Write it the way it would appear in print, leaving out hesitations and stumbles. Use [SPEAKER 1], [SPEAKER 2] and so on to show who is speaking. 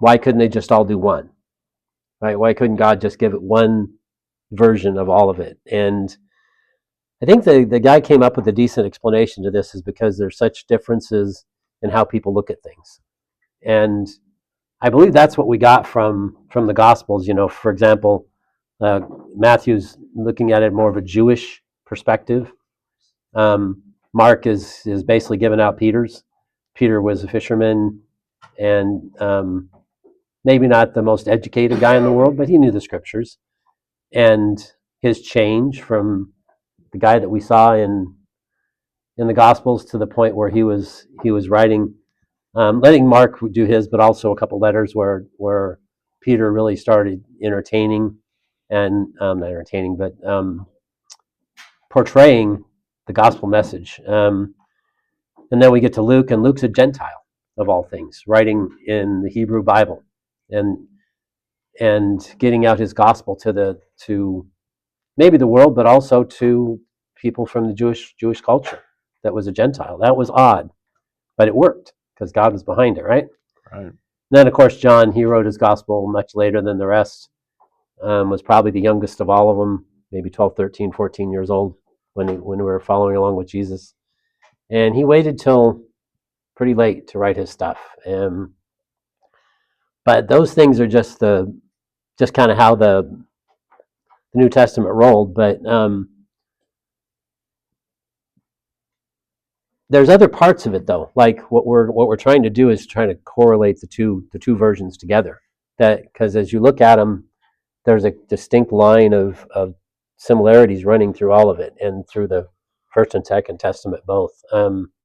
[SPEAKER 1] why couldn't they just all do one? Right? Why couldn't God just give it one version of all of it? And I think the guy came up with a decent explanation to this is because there's such differences in how people look at things. And I believe that's what we got from the Gospels. For example, Matthew's looking at it more of a Jewish perspective. Mark is basically giving out Peter's. Peter was a fisherman, and maybe not the most educated guy in the world, but he knew the scriptures. And his change from the guy that we saw in the Gospels to the point where he was writing, letting Mark do his, but also a couple letters where Peter really started entertaining and not entertaining, but portraying the gospel message. And then we get to Luke, and Luke's a Gentile of all things, writing in the Hebrew Bible, and getting out his gospel to maybe the world, but also to people from the Jewish culture that was a Gentile. That was odd, but it worked because God was behind it, right?
[SPEAKER 2] Right.
[SPEAKER 1] And then, of course, John, he wrote his gospel much later than the rest, was probably the youngest of all of them, maybe 12, 13, 14 years old when we were following along with Jesus. And he waited till pretty late to write his stuff. But those things are just kind of how the New Testament rolled. But there's other parts of it, though. Like what we're trying to do is trying to correlate the two versions together. That because as you look at them, there's a distinct line of similarities running through all of it, and through the First and Second Testament both.